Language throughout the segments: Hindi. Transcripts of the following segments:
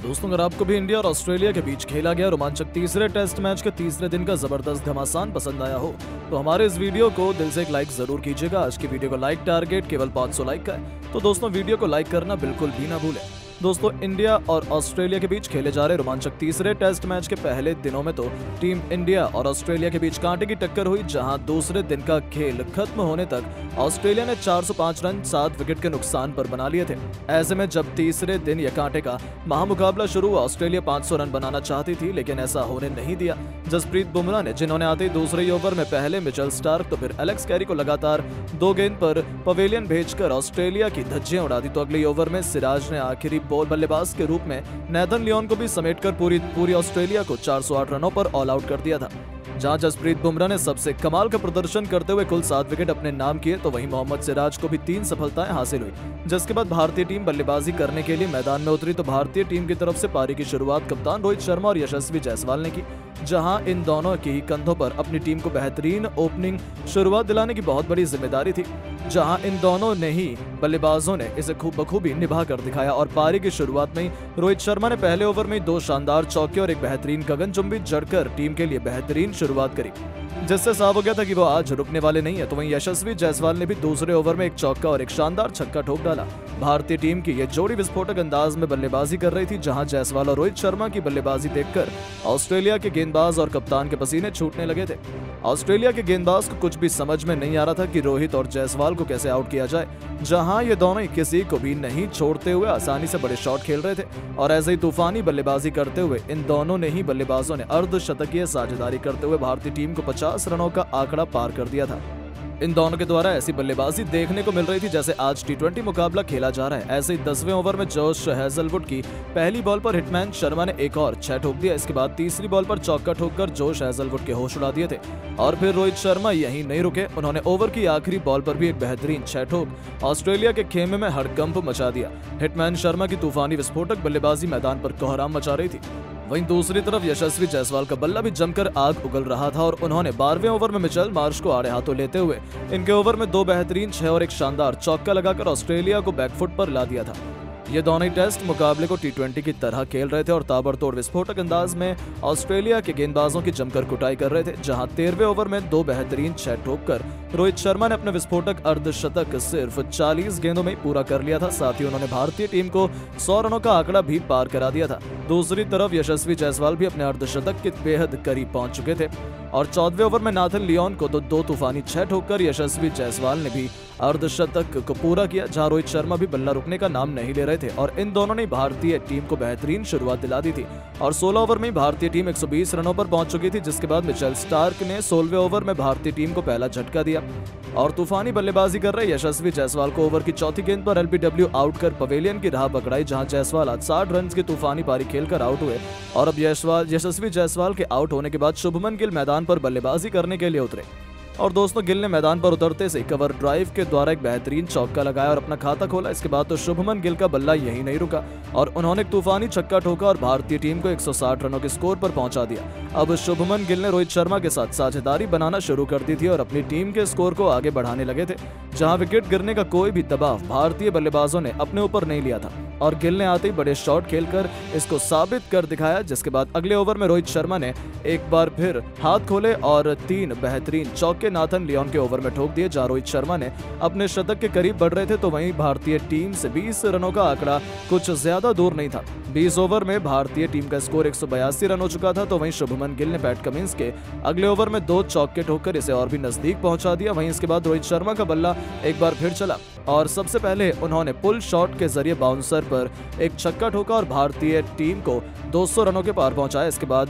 दोस्तों, अगर आपको भी इंडिया और ऑस्ट्रेलिया के बीच खेला गया रोमांचक तीसरे टेस्ट मैच के तीसरे दिन का जबरदस्त घमासान पसंद आया हो तो हमारे इस वीडियो को दिल से एक लाइक जरूर कीजिएगा। आज की वीडियो को लाइक टारगेट केवल 500 लाइक का है, तो दोस्तों वीडियो को लाइक करना बिल्कुल भी ना भूलें। दोस्तों, इंडिया और ऑस्ट्रेलिया के बीच खेले जा रहे रोमांचक तीसरे टेस्ट मैच के पहले दिनों में तो टीम इंडिया और ऑस्ट्रेलिया के बीच कांटे की टक्कर हुई, जहां दूसरे दिन का खेल खत्म होने तक ऑस्ट्रेलिया ने 405 रन 7 विकेट के नुकसान पर बना लिए थे। ऐसे में जब तीसरे दिन यह कांटे का महामुकाबला शुरू हुआ, ऑस्ट्रेलिया 500 रन बनाना चाहती थी, लेकिन ऐसा होने नहीं दिया। जसप्रीत बुमराह ने, जिन्होंने आते ही दूसरे ही ओवर में पहले मिचेल स्टार्क तो फिर एलेक्स कैरी को लगातार 2 गेंद पर पवेलियन भेजकर ऑस्ट्रेलिया की धज्जियां उड़ा दी, तो अगले ओवर में सिराज ने आखिरी बॉल बल्लेबाज के रूप में नेथन लियोन को भी समेटकर पूरी ऑस्ट्रेलिया को 408 रनों पर ऑल आउट कर दिया था। जहां जसप्रीत बुमराह ने सबसे कमाल का प्रदर्शन करते हुए कुल 7 विकेट अपने नाम किए, तो वहीं मोहम्मद सिराज को भी 3 सफलताएं हासिल हुई। जिसके बाद भारतीय टीम बल्लेबाजी करने के लिए मैदान में उतरी, तो भारतीय टीम की तरफ से पारी की शुरुआत कप्तान रोहित शर्मा और यशस्वी जायसवाल ने की, जहां इन दोनों की ही कंधों पर अपनी टीम को बेहतरीन ओपनिंग शुरुआत दिलाने की बहुत बड़ी जिम्मेदारी थी। जहां इन दोनों ने ही बल्लेबाजों ने इसे खूब बखूबी निभा कर दिखाया और पारी की शुरुआत में ही रोहित शर्मा ने पहले ओवर में 2 शानदार चौके और एक बेहतरीन गगनचुंबी जड़कर टीम के लिए बेहतरीन शुरुआत करी, जिससे साफ हो गया था कि वो आज रुकने वाले नहीं है। तो वहीं यशस्वी जायसवाल ने भी दूसरे ओवर में एक चौका और एक शानदार छक्का ठोक डाला। भारतीय टीम की ये जोड़ी विस्फोटक अंदाज में बल्लेबाजी कर रही थी, जहां जायसवाल और रोहित शर्मा की बल्लेबाजी देखकर ऑस्ट्रेलिया के गेंदबाज और कप्तान के पसीने छूटने लगे थे। ऑस्ट्रेलिया के गेंदबाज को कुछ भी समझ में नहीं आ रहा था कि रोहित और जायसवाल को कैसे आउट किया जाए, जहां ये दोनों ही किसी को भी नहीं छोड़ते हुए आसानी से बड़े शॉट खेल रहे थे। और ऐसे ही तूफानी बल्लेबाजी करते हुए इन दोनों ने ही बल्लेबाजों ने अर्धशतकीय साझेदारी करते हुए भारतीय टीम को 50 रनों का आंकड़ा पार कर दिया था। इन दोनों के द्वारा ऐसी बल्लेबाजी देखने को मिल रही थी जैसे आज T20 मुकाबला खेला जा रहा है। ऐसे ही 10वें ओवर में जोश हेजलवुड की पहली बॉल पर हिटमैन शर्मा ने एक और 6 ठोक दिया। इसके बाद तीसरी बॉल पर चौका ठोककर जोश हेजलवुड के होश उड़ा दिए थे और फिर रोहित शर्मा यहीं नहीं रुके, उन्होंने ओवर की आखिरी बॉल पर भी एक बेहतरीन 6 ठोक ऑस्ट्रेलिया के खेमे में हड़कंप मचा दिया। हिटमैन शर्मा की तूफानी विस्फोटक बल्लेबाजी मैदान पर कोहराम मचा रही थी। वहीं दूसरी तरफ यशस्वी जायसवाल का बल्ला भी जमकर आग उगल रहा था और उन्होंने 12वें ओवर में मिचेल मार्श को आड़े हाथों लेते हुए इनके ओवर में 2 बेहतरीन 6 और एक शानदार चौका लगाकर ऑस्ट्रेलिया को बैकफुट पर ला दिया था। ये दोनों ही टेस्ट मुकाबले को T20 की तरह खेल रहे थे और ताबड़तोड़ विस्फोटक अंदाज में ऑस्ट्रेलिया के गेंदबाजों की जमकर कुटाई कर रहे थे। जहां 13वें ओवर में 2 बेहतरीन 6 ठोककर रोहित शर्मा ने अपने विस्फोटक अर्धशतक सिर्फ 40 गेंदों में पूरा कर लिया था। साथ ही उन्होंने भारतीय टीम को 100 रनों का आंकड़ा भी पार करा दिया था। दूसरी तरफ यशस्वी जायसवाल भी अपने अर्धशतक के बेहद करीब पहुंच चुके थे और 14वें ओवर में नेथन लियोन को 2 तूफानी 6 ठोककर यशस्वी जायसवाल ने भी अर्धशतक को पूरा किया, जहां रोहित शर्मा भी बल्ला रुकने का नाम नहीं ले रहे थे और इन दोनों ने भारतीय टीम को बेहतरीन शुरुआत दिला दी थी। और 16 ओवर में भारतीय टीम 120 रनों पर पहुंच चुकी थी, जिसके बाद मिचेल स्टार्क ने 16वें ओवर में भारतीय टीम को पहला झटका दिया और तूफानी बल्लेबाजी कर रहे यशस्वी जायसवाल को ओवर की चौथी गेंद पर LBW आउट कर पवेलियन की राह पकड़ाई, जहां जायसवाल आज 60 रन की तूफानी पारी खेलकर आउट हुए। और अब यशस्वी जायसवाल के आउट होने के बाद शुभमन गिल मैदान पर बल्लेबाजी करने के लिए उतरे और दोस्तों गिल ने मैदान पर उतरते से कवर ड्राइव के द्वारा एक बेहतरीन चौका लगाया और अपना खाता खोला। इसके बाद तो शुभमन गिल का बल्ला यहीं नहीं रुका और उन्होंने एक तूफानी छक्का ठोका और भारतीय टीम को 160 रनों के स्कोर पर पहुंचा दिया। अब शुभमन गिल ने रोहित शर्मा के साथ साझेदारी बनाना शुरू कर दी थी और अपनी टीम के स्कोर को आगे बढ़ाने लगे थे, जहां विकेट गिरने का कोई भी दबाव भारतीय बल्लेबाजों ने अपने ऊपर नहीं लिया था और गिल ने आते ही बड़े शॉट खेलकर इसको साबित कर दिखाया। जिसके बाद अगले ओवर में रोहित शर्मा ने एक बार फिर हाथ खोले और 3 बेहतरीन चौके नाथन लियोन के ओवर में ठोक दिए, जहां रोहित शर्मा ने अपने शतक के करीब बढ़ रहे थे। तो वहीं भारतीय टीम से 20 रनों का आंकड़ा कुछ ज्यादा दूर नहीं था। 20 ओवर में भारतीय टीम का स्कोर 182 रन हो चुका था। तो वहीं शुभमन गिल ने पैट कमिंस के अगले ओवर में 2 चौके ठोककर इसे और भी नजदीक पहुंचा दिया। वहीं इसके बाद रोहित शर्मा का बल्ला एक बार फिर चला और सबसे पहले उन्होंने पुल शॉट के जरिए बाउंसर पर एक छक्का ठोका और भारतीय टीम को 200 रनों के पार पहुंचाया। इसके बाद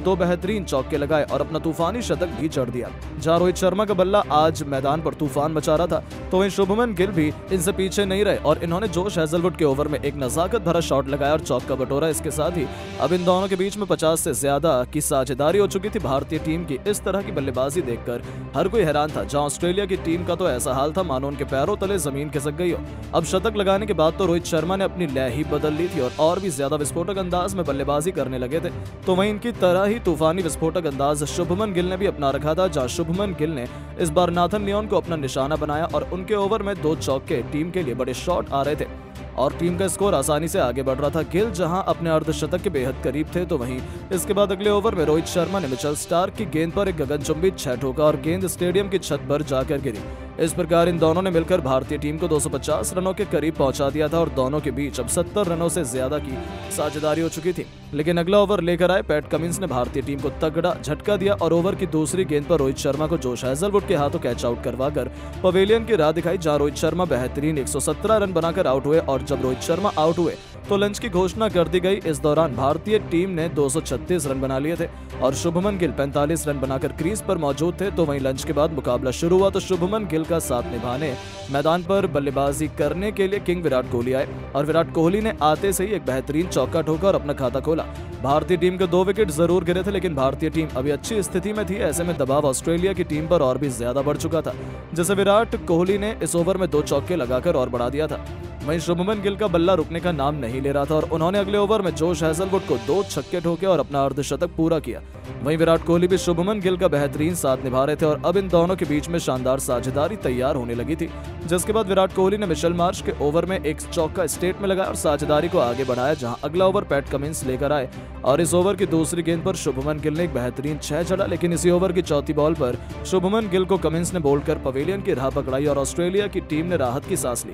2 बेहतरीन चौके लगाए और अपना तूफानी शतक भी जड़ दिया। जहां रोहित शर्मा का बल्ला आज मैदान पर तूफान मचा रहा था, तो वहीं शुभमन गिल भी इनसे पीछे नहीं रहे और इन्होंने जोश हेजलवुड के ओवर में एक नजाकत भरा शॉट लगाया और चौका बटोरा। इसके साथ ही अब इन दोनों के बीच में 50 से ज्यादा की साझेदारी हो चुकी थी। भारतीय टीम की इस तरह की बल्लेबाजी देखकर हर कोई हैरान था, जहां ऑस्ट्रेलिया की टीम का तो ऐसा हाल था मानो उनके पैरों तले जमीन खिसक गई हो। अब शतक लगाने के बाद तो रोहित शर्मा ने अपनी लय ही बदल ली थी और भी ज्यादा विस्फोटक अंदाज में बल्लेबाजी करने लगे थे। तो वहीं इनकी तरह ही तूफानी विस्फोटक अंदाज शुभमन गिल ने भी अपना रखा था, जहां शुभमन गिल ने इस बार नाथन लियोन को अपना निशाना बनाया और उनके ओवर में 2 चौके टीम के लिए बड़े शॉट आ रहे थे। और टीम का स्कोर आसानी से आगे बढ़ रहा था। गिल जहां अपने अर्धशतक के बेहद करीब थे, तो वहीं इसके बाद अगले ओवर में रोहित शर्मा ने मिचेल स्टार्क की गेंद पर एक गगनचुंबी 6 ठोका और गेंद स्टेडियम की छत पर जाकर गिरी। इस प्रकार इन दोनों ने मिलकर भारतीय टीम को 250 रनों के करीब पहुंचा दिया था और दोनों के बीच अब 70 रनों से ज्यादा की साझेदारी हो चुकी थी। लेकिन अगला ओवर लेकर आए पैट कमिंस ने भारतीय टीम को तगड़ा झटका दिया और ओवर की दूसरी गेंद पर रोहित शर्मा को जोश हेजलवुड के हाथों कैच आउट करवाकर पवेलियन की राह दिखाई, जहां रोहित शर्मा बेहतरीन 117 रन बनाकर आउट हुए। और जब रोहित शर्मा आउट हुए तो लंच की घोषणा कर दी गई। इस दौरान भारतीय टीम ने 236 रन बना लिए थे और शुभमन गिल 45 रन बनाकर क्रीज पर मौजूद थे। तो वहीं लंच के बाद मुकाबला शुरू हुआ तो शुभमन गिल का साथ निभाने मैदान पर बल्लेबाजी करने के लिए किंग विराट कोहली आए और विराट कोहली ने आते से ही एक बेहतरीन चौका ठोका और अपना खाता खोला। भारतीय टीम के 2 विकेट जरूर गिरे थे, लेकिन भारतीय टीम अभी अच्छी स्थिति में थी। ऐसे में दबाव ऑस्ट्रेलिया की टीम पर और भी ज्यादा बढ़ चुका था, जिसे विराट कोहली ने इस ओवर में 2 चौके लगाकर और बढ़ा दिया था। वहीं शुभमन गिल का बल्ला रुकने का नाम नहीं ले रहा था और उन्होंने अगले ओवर में जोश हेजलवुड को 2 छक्के ठोके और अपना अर्धशतक पूरा किया। वहीं विराट कोहली भी शुभमन गिल का बेहतरीन साथ निभा रहे थे और अब इन दोनों के बीच में शानदार साझेदारी तैयार होने लगी थी, जिसके बाद विराट कोहली ने मिचेल मार्श के ओवर में एक चौका स्टेट में लगाया और साझेदारी को आगे बढ़ाया, जहां अगला ओवर पैट कमिंस लेकर आए और इस ओवर की दूसरी गेंद पर शुभमन गिल ने एक बेहतरीन 6 चढ़ा। लेकिन इसी ओवर की चौथी बॉल पर शुभमन गिल को कमिंस ने बोल्ड कर पवेलियन की राह पकड़ाई और ऑस्ट्रेलिया की टीम ने राहत की सांस ली।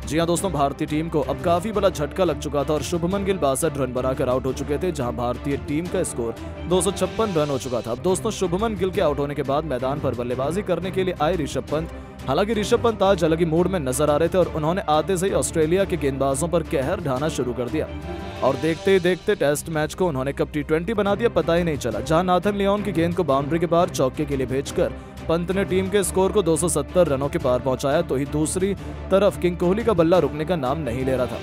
जी हां दोस्तों, भारतीय टीम को अब काफी बड़ा झटका लग चुका था और शुभमन गिल 62 रन बनाकर आउट हो चुके थे, जहां भारतीय टीम का स्कोर 256 रन हो चुका था। अब दोस्तों, शुभमन गिल के आउट होने के बाद मैदान पर बल्लेबाजी करने के लिए आए ऋषभ पंत। हालांकि ऋषभ पंत आज अलग ही मूड में नजर आ रहे थे और उन्होंने आते से ही ऑस्ट्रेलिया के गेंदबाजों पर कहर ढाना शुरू कर दिया और देखते ही देखते टेस्ट मैच को उन्होंने कब T20 बना दिया पता ही नहीं चला। जहां नाथन लियोन की गेंद को बाउंड्री के बाहर चौके के लिए भेजकर पंत ने टीम के स्कोर को 270 रनों के पार पहुंचाया, तो ही दूसरी तरफ किंग कोहली का बल्ला रुकने का नाम नहीं ले रहा था।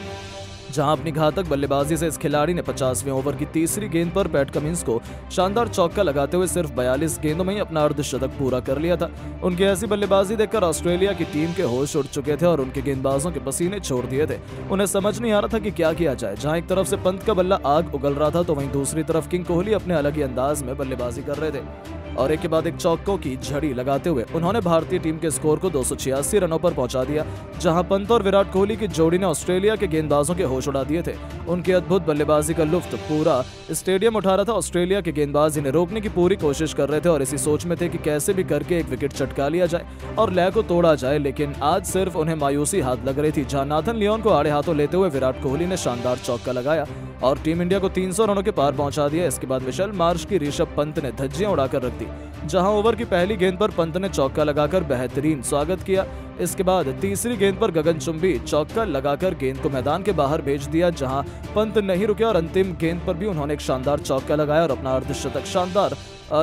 जहां अपनी घातक बल्लेबाजी से इस खिलाड़ी ने 50वें ओवर की तीसरी गेंद पर पैट कमिंस को शानदार चौका लगाते हुए सिर्फ 42 गेंदों में ही अपना अर्धशतक पूरा कर लिया था। उनकी ऐसी बल्लेबाजी देखकर ऑस्ट्रेलिया की टीम के होश उड़ चुके थे और उनके गेंदबाजों के पसीने छोड़ दिए थे। उन्हें समझ नहीं आ रहा था कि क्या किया जाए। जहां एक तरफ से पंत का बल्ला आग उगल रहा था, तो वहीं दूसरी तरफ किंग कोहली अपने अलग ही अंदाज में बल्लेबाजी कर रहे थे और एक के बाद एक चौकों की झड़ी लगाते हुए उन्होंने भारतीय टीम के स्कोर को 286 रनों पर पहुंचा दिया। जहां पंत और विराट कोहली की जोड़ी ने ऑस्ट्रेलिया के गेंदबाजों के होश उड़ा दिए थे। उनकी अद्भुत बल्लेबाजी का लुफ्त पूरा स्टेडियम उठा रहा था। ऑस्ट्रेलिया के गेंदबाज इन्हें रोकने की पूरी कोशिश कर रहे थे और इसी सोच में थे कि कैसे भी करके एक विकेट चटका लिया जाए और लय को तोड़ा जाए, लेकिन आज सिर्फ उन्हें मायूसी हाथ लग रही थी। जहां नाथन लियोन को आड़े हाथों लेते हुए विराट कोहली ने शानदार चौका लगाया और टीम इंडिया को 300 रनों के पार पहुंचा दिया। इसके बाद मिचेल मार्श की ऋषभ पंत ने धज्जियां उड़ाकर रख दी। जहां ओवर की पहली गेंद पर पंत ने चौका लगाकर बेहतरीन स्वागत किया। इसके बाद तीसरी गेंद पर गगनचुंबी चौका लगाकर गेंद को मैदान के बाहर भेज दिया, जहां पंत नहीं रुके और अंतिम गेंद पर भी उन्होंने एक शानदार चौका लगाया और अपना अर्धशतक शानदार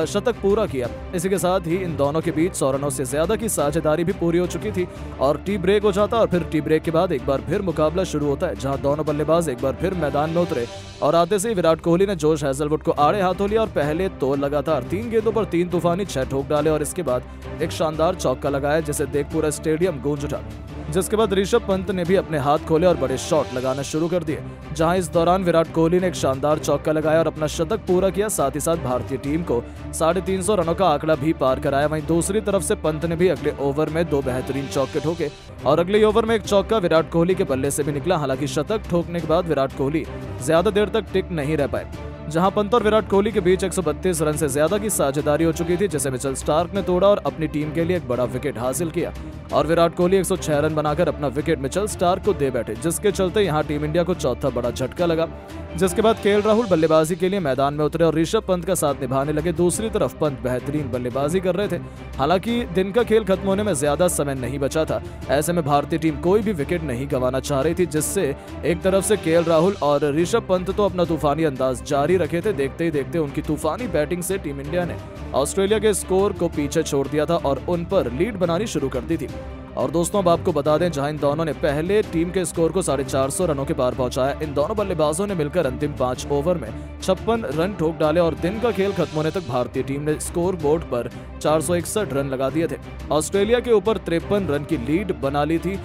शतक पूरा किया। इसी के साथ ही इन दोनों के बीच 100 रनों से ज्यादा की साझेदारी भी पूरी हो चुकी थी और टी ब्रेक हो जाता और फिर टी ब्रेक के बाद एक बार फिर मुकाबला शुरू होता है, जहां दोनों बल्लेबाज एक बार फिर मैदान में उतरे और आते से ही विराट कोहली ने जोश हेजलवुड को आड़े हाथों लिया और पहले तो लगातार 3 गेंदों पर 3 तूफानी 6 ठोक डाले और इसके बाद एक शानदार चौका लगाया, जिसे देख पूरा स्टेडियम गूंज उठा। जिसके बाद ऋषभ पंत ने भी अपने हाथ खोले और बड़े शॉट लगाना शुरू कर दिए। जहां इस दौरान विराट कोहली ने एक शानदार चौका लगाया और अपना शतक पूरा किया, साथ ही साथ भारतीय टीम को 350 रनों का आंकड़ा भी पार कराया। वहीं दूसरी तरफ से पंत ने भी अगले ओवर में 2 बेहतरीन चौके ठोके और अगले ओवर में एक चौका विराट कोहली के बल्ले से भी निकला। हालांकि शतक ठोकने के बाद विराट कोहली ज्यादा देर तक टिक नहीं रह पाए। जहां पंत और विराट कोहली के बीच 132 रन से ज्यादा की साझेदारी हो चुकी थी, जिसे मिचेल स्टार्क ने तोड़ा और अपनी टीम के लिए एक बड़ा विकेट हासिल किया और विराट कोहली 106 रन बनाकर अपना विकेट मिचेल स्टार्क को दे बैठे, जिसके चलते यहां टीम इंडिया को चौथा बड़ा झटका लगा। जिसके बाद केएल राहुल बल्लेबाजी के लिए मैदान में उतरे और ऋषभ पंत का साथ निभाने लगे। दूसरी तरफ पंत बेहतरीन बल्लेबाजी कर रहे थे। हालांकि दिन का खेल खत्म होने में ज्यादा समय नहीं बचा था। ऐसे में भारतीय टीम कोई भी विकेट नहीं गंवाना चाह रही थी, जिससे एक तरफ से केएल राहुल और ऋषभ पंत तो अपना तूफानी अंदाज जारी रखे थे। देखते ही देखते उनकी तूफानी बैटिंग से टीम इंडिया ने ऑस्ट्रेलिया के स्कोर को पीछे छोड़ दिया था और उन पर लीड बनानी शुरू कर दी थी। और दोस्तों, अब आपको बता दें, जहां इन दोनों ने पहले टीम के स्कोर को 450 रनों के पार पहुंचाया, इन दोनों बल्लेबाजों ने मिलकर अंतिम 5 ओवर में 56 रन ठोक डाले और दिन का खेल खत्म होने तक भारतीय टीम ने स्कोर बोर्ड पर 461 रन लगा दिए थे। ऑस्ट्रेलिया के ऊपर 53 रन की लीड बना ली थी।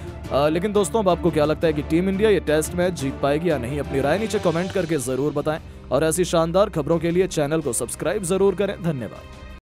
लेकिन दोस्तों, अब आपको क्या लगता है कि टीम इंडिया ये टेस्ट मैच जीत पाएगी या नहीं? अपनी राय नीचे कमेंट करके जरूर बताएं और ऐसी शानदार खबरों के लिए चैनल को सब्सक्राइब जरूर करें। धन्यवाद।